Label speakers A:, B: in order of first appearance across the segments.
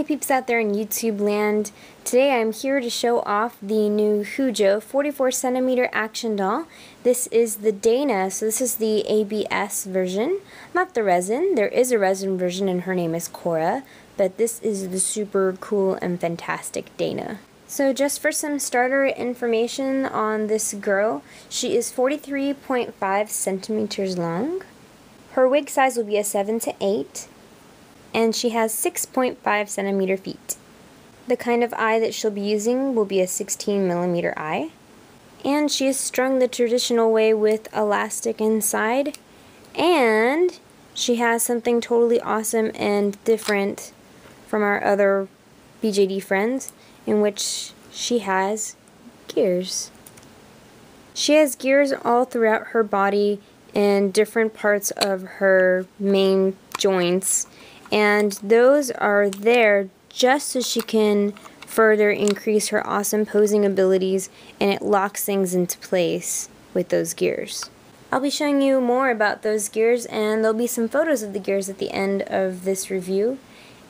A: Hey peeps out there in YouTube land. Today I'm here to show off the new Hujo 44cm action doll. This is the Dana, so this is the ABS version, not the resin. There is a resin version and her name is Cora, but this is the super cool and fantastic Dana. So just for some starter information on this girl, she is 43.5 centimeters long. Her wig size will be a 7 to 8. And she has 6.5 centimeter feet. The kind of eye that she'll be using will be a 16mm eye. And she is strung the traditional way with elastic inside. And she has something totally awesome and different from our other BJD friends, in which she has gears. She has gears all throughout her body in different parts of her main joints. And those are there just so she can further increase her awesome posing abilities, and it locks things into place with those gears. I'll be showing you more about those gears, and there'll be some photos of the gears at the end of this review.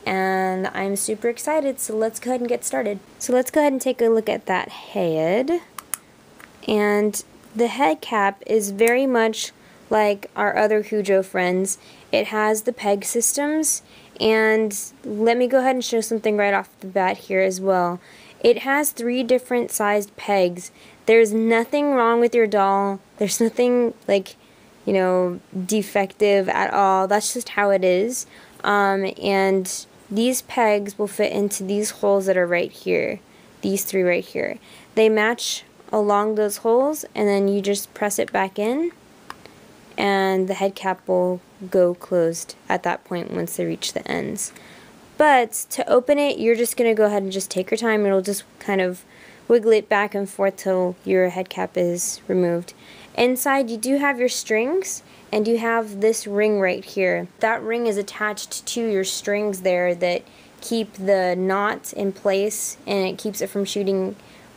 A: And I'm super excited, so let's go ahead and get started. So let's go ahead and take a look at that head. And the head cap is very much like our other Hujo friends. It has the peg systems, and let me go ahead and show something right off the bat here as well. It has 3 different sized pegs. There's nothing wrong with your doll. There's nothing defective at all. That's just how it is. And these pegs will fit into these holes that are right here. These 3 right here. They match along those holes, and then you just press it back in, and the head cap will go closed at that point once they reach the ends. But to open it, you're just going to go ahead and just take your time. It'll just kind of wiggle it back and forth till your head cap is removed. Inside you do have your strings, and you have this ring right here. That ring is attached to your strings there that keep the knot in place, and it keeps it from shooting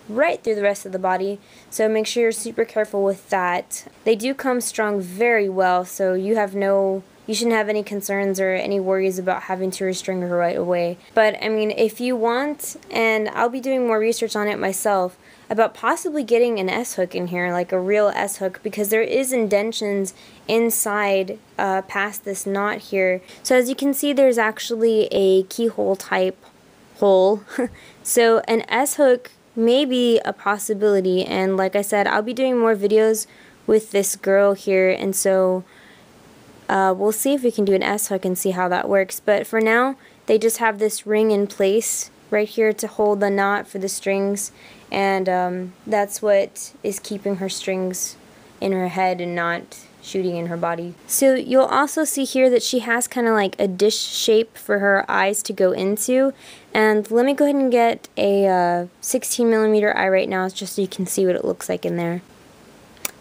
A: right through the rest of the body, so make sure you're super careful with that. They do come strung very well, so you shouldn't have any concerns or any worries about having to restring her right away. But I mean, if you want, and I'll be doing more research on it myself, about possibly getting an S-hook in here, like a real S-hook, because there is indentions inside past this knot here. So as you can see, there's actually a keyhole type hole. So an S-hook may be a possibility, and like I said, I'll be doing more videos with this girl here, and so we'll see if we can do an S-hook and see how that works. But for now, they just have this ring in place right here to hold the knot for the strings, and that's what is keeping her strings in her head and not shooting in her body. So you'll also see here that she has kind of like a dish shape for her eyes to go into, and let me go ahead and get a 16mm eye right now just so you can see what it looks like in there.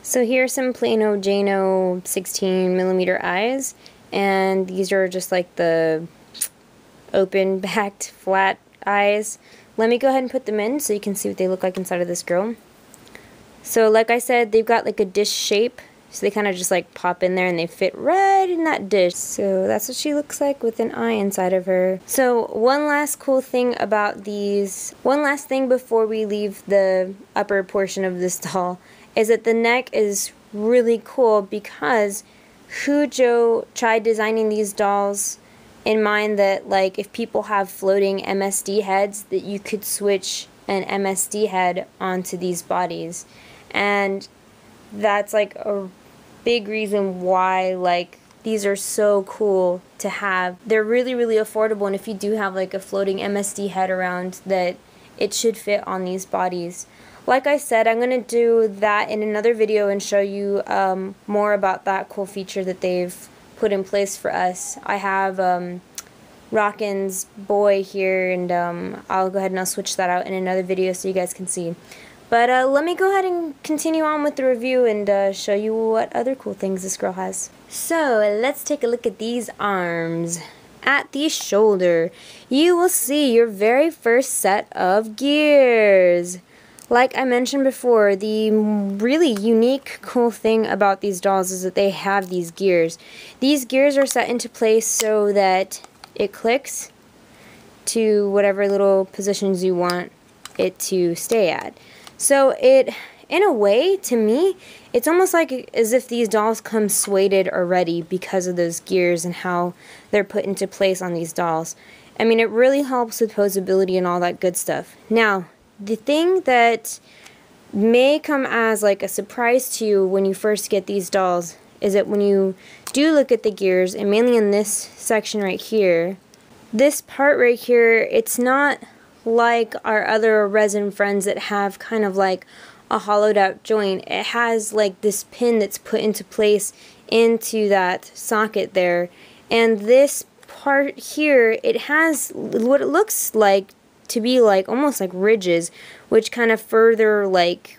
A: So here are some Plano Jano 16mm eyes, and these are just like the open backed flat eyes. Let me go ahead and put them in so you can see what they look like inside of this girl. So like I said, they've got like a dish shape. So they kind of just like pop in there and they fit right in that dish. So that's what she looks like with an eye inside of her. So one last cool thing about these, one last thing before we leave the upper portion of this doll, is that the neck is really cool because Hujo tried designing these dolls in mind that like if people have floating MSD heads, that you could switch an MSD head onto these bodies. And that's like a big reason why like these are so cool to have. They're really, really affordable, and if you do have like a floating MSD head around, that it should fit on these bodies. Like I said, I'm going to do that in another video and show you more about that cool feature that they've put in place for us. I have Rockin's boy here, and I'll go ahead and I'll switch that out in another video so you guys can see. But let me go ahead and continue on with the review and show you what other cool things this girl has. So let's take a look at these arms. At the shoulder, you will see your very first set of gears. Like I mentioned before, the really unique, cool thing about these dolls is that they have these gears. These gears are set into place so that it clicks to whatever little positions you want it to stay at. So it, in a way, to me, it's almost like as if these dolls come suede already because of those gears and how they're put into place on these dolls. I mean, it really helps with posability and all that good stuff. Now, the thing that may come as like a surprise to you when you first get these dolls is that when you do look at the gears, and mainly in this section right here, this part right here, it's not like our other resin friends that have kind of like a hollowed out joint. It has like this pin that's put into place into that socket there, and this part here, it has what it looks like to be like almost like ridges, which kind of further like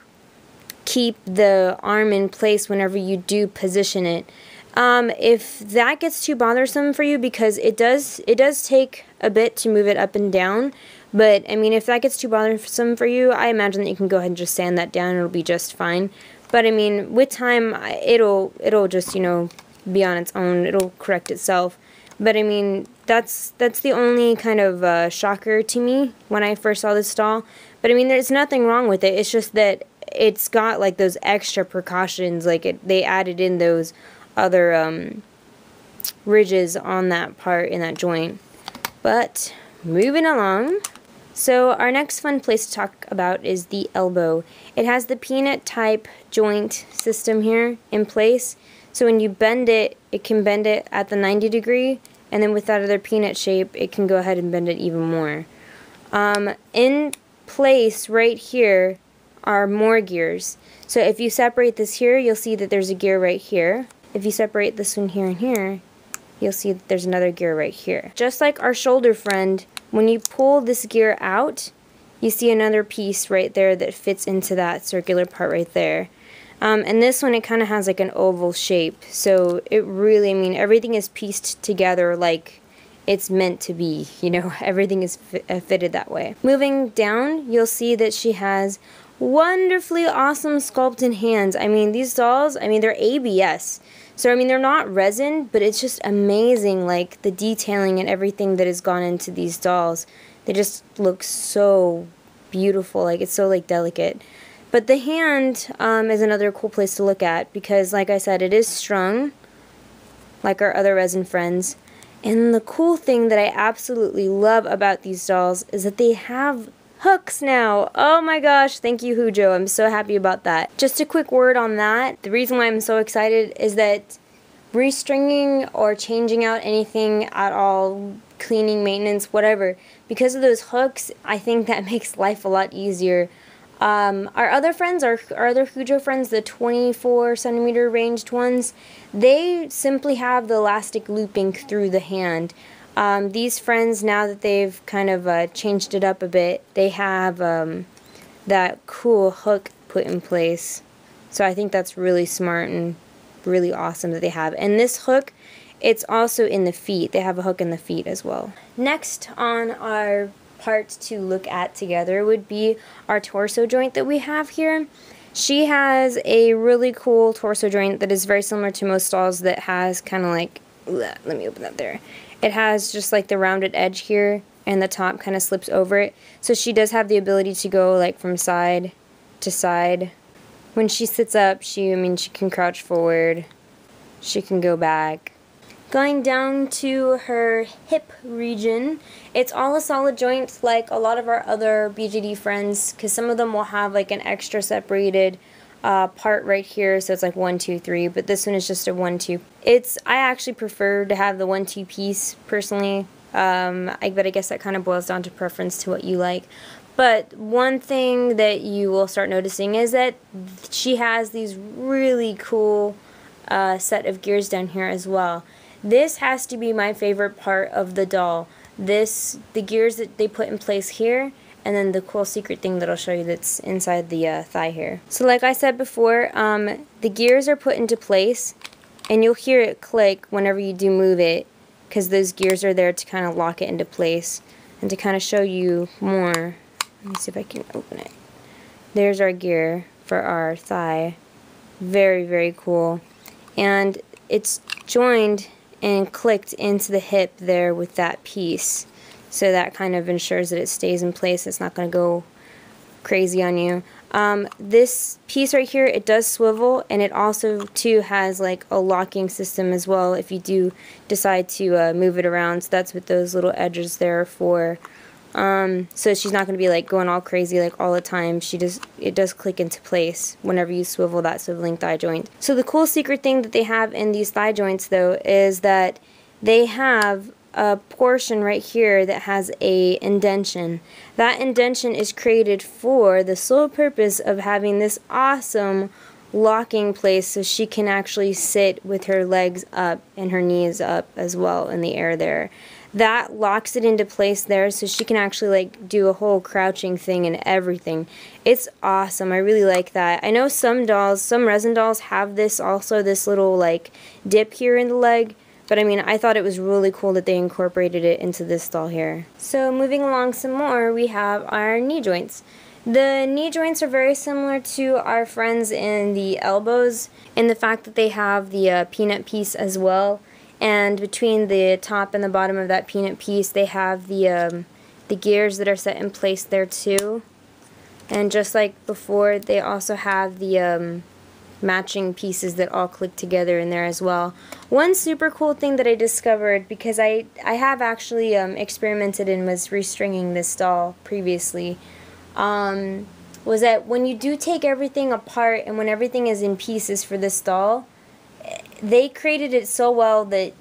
A: keep the arm in place whenever you do position it. If that gets too bothersome for you, because it does take a bit to move it up and down, but I mean, if that gets too bothersome for you, I imagine that you can go ahead and just sand that down and it'll be just fine. But I mean, with time, it'll just, you know, be on its own. It'll correct itself. But I mean, that's the only kind of shocker to me when I first saw this doll. But I mean, there's nothing wrong with it. It's just that it's got like those extra precautions. Like they added in those other ridges on that part in that joint. But moving along. So our next fun place to talk about is the elbow. It has the peanut type joint system here in place. So when you bend it, it can bend it at the 90 degree, and then with that other peanut shape, it can go ahead and bend it even more. In place right here are more gears. So if you separate this here, you'll see that there's a gear right here. If you separate this one here and here, you'll see that there's another gear right here. Just like our shoulder friend, when you pull this gear out, you see another piece right there that fits into that circular part right there. And this one, it kind of has like an oval shape. So it really, I mean, everything is pieced together like it's meant to be, you know, everything is fitted that way. Moving down, you'll see that she has wonderfully awesome sculpted hands. I mean, these dolls, I mean, they're ABS. So, I mean, they're not resin, but it's just amazing, like, the detailing and everything that has gone into these dolls. They just look so beautiful, like, it's so, like, delicate. But the hand is another cool place to look at because, like I said, it is strung, like our other resin friends. And the cool thing that I absolutely love about these dolls is that they have hooks now. Oh my gosh, thank you, Hujo. I'm so happy about that. Just a quick word on that. The reason why I'm so excited is that restringing or changing out anything at all, cleaning, maintenance, whatever, because of those hooks, I think that makes life a lot easier. Our other friends, our other Hujo friends, the 24 centimeter ranged ones, they simply have the elastic looping through the hand. These friends, now that they've kind of changed it up a bit, they have that cool hook put in place. So I think that's really smart and really awesome that they have. And this hook, it's also in the feet. They have a hook in the feet as well. Next on our part to look at together would be our torso joint that we have here. She has a really cool torso joint that is very similar to most dolls that has kind of like, let me open that there. It has just like the rounded edge here and the top kind of slips over it. So she does have the ability to go like from side to side. When she sits up, she can crouch forward. She can go back. Going down to her hip region, it's all a solid joint like a lot of our other BJD friends, because some of them will have like an extra separated part right here, so it's like 1, 2, 3, but this one is just a 1, 2. I actually prefer to have the 1, 2 piece personally, but I guess that kind of boils down to preference to what you like. But one thing that you will start noticing is that she has these really cool set of gears down here as well. This has to be my favorite part of the doll. The gears that they put in place here, and then the cool secret thing that I'll show you that's inside the thigh here. So like I said before, the gears are put into place, and you'll hear it click whenever you do move it, because those gears are there to kind of lock it into place. And to kind of show you more, let me see if I can open it. There's our gear for our thigh. Very, very cool. And it's joined and clicked into the hip there with that piece. so that kind of ensures that it stays in place. It's not going to go crazy on you. This piece right here, it does swivel, and it also too has like a locking system as well if you do decide to move it around. So that's what those little edges there are for. So she's not going to be like going all crazy like all the time. It does click into place whenever you swivel that swiveling thigh joint. So the cool secret thing that they have in these thigh joints though is that they have a portion right here that has a indentation. That indentation is created for the sole purpose of having this awesome locking place so she can actually sit with her legs up and her knees up as well in the air there. That locks it into place there so she can actually like do a whole crouching thing and everything. It's awesome. I really like that. I know some dolls, some resin dolls have this also, this little like dip here in the leg. But I mean, I thought it was really cool that they incorporated it into this doll here. So moving along some more, we have our knee joints. The knee joints are very similar to our friends in the elbows in the fact that they have the peanut piece as well. And between the top and the bottom of that peanut piece, they have the gears that are set in place there too. And just like before, they also have the matching pieces that all click together in there as well. One super cool thing that I discovered, because I have actually experimented and was restringing this doll previously, was that when you do take everything apart and when everything is in pieces for this doll, they created it so well that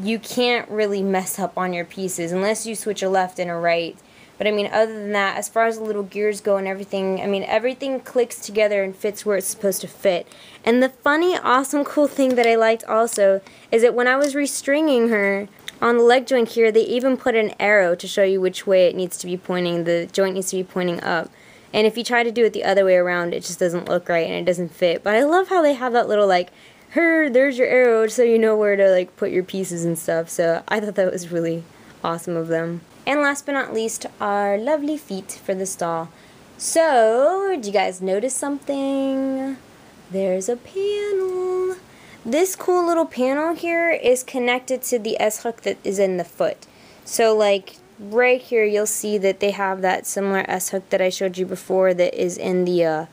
A: you can't really mess up on your pieces unless you switch a left and a right. But I mean, other than that, as far as the little gears go and everything, I mean, everything clicks together and fits where it's supposed to fit. And the funny, awesome, cool thing that I liked also is that when I was restringing her, on the leg joint here, they even put an arrow to show you which way it needs to be pointing. The joint needs to be pointing up. And if you try to do it the other way around, it just doesn't look right and it doesn't fit. But I love how they have that little, like, there's your arrow, so you know where to, like, put your pieces and stuff. So I thought that was really awesome of them. And last but not least, our lovely feet for this doll. So, did you guys notice something? There's a panel. This cool little panel here is connected to the S-hook that is in the foot. So, like, right here, you'll see that they have that similar S-hook that I showed you before that is in the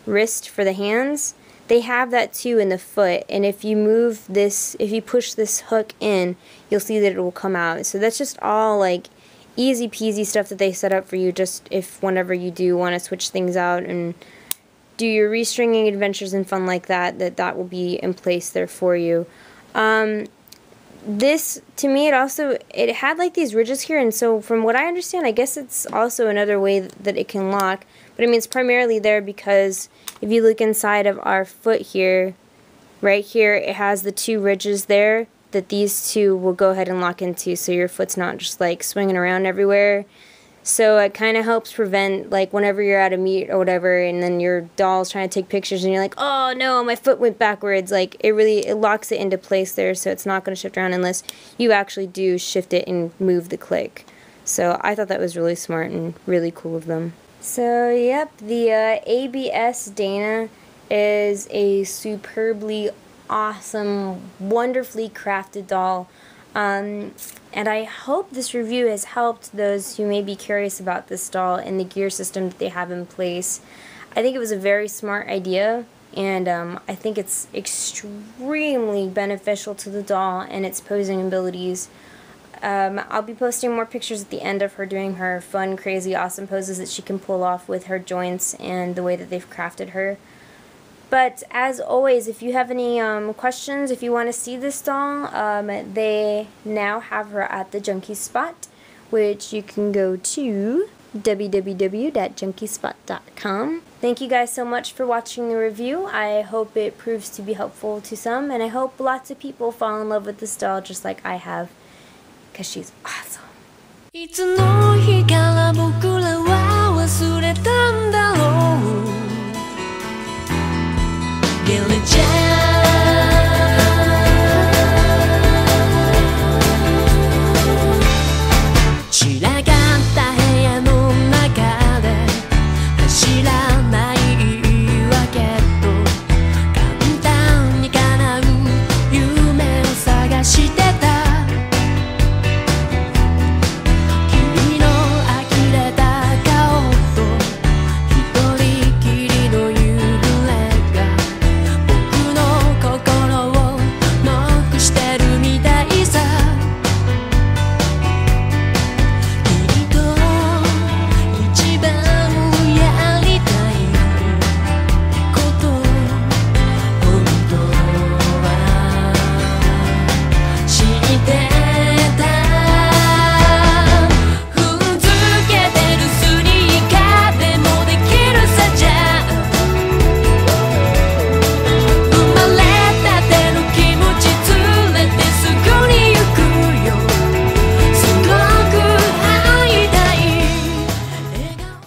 A: wrist for the hands. They have that too in the foot, and if you move this, if you push this hook in, you'll see that it will come out. So that's just all, like, easy peasy stuff that they set up for you just if whenever you do want to switch things out and do your restringing adventures and fun like that, that will be in place there for you. This, to me, it had like these ridges here, and so from what I understand, I guess it's also another way that it can lock. But I mean, it's primarily there because if you look inside of our foot here, right here, it has the two ridges there that these two will go ahead and lock into, so your foot's not just like swinging around everywhere. So it kind of helps prevent, like, whenever you're at a meet or whatever and then your doll's trying to take pictures and you're like, oh no, my foot went backwards. Like, it locks it into place there, so it's not going to shift around unless you actually do shift it and move the click. So I thought that was really smart and really cool of them. So yep, the ABS Dana is a superbly awesome, wonderfully crafted doll. And I hope this review has helped those who may be curious about this doll and the gear system that they have in place. I think it was a very smart idea, and I think it's extremely beneficial to the doll and its posing abilities. I'll be posting more pictures at the end of her doing her fun, crazy, awesome poses that she can pull off with her joints and the way that they've crafted her. But as always, if you have any questions, if you want to see this doll, they now have her at the Junkie Spot, which you can go to www.junkiespot.com. Thank you guys so much for watching the review. I hope it proves to be helpful to some, and I hope lots of people fall in love with this doll just like I have, because she's awesome. いつの日から僕らは忘れたんだろう Get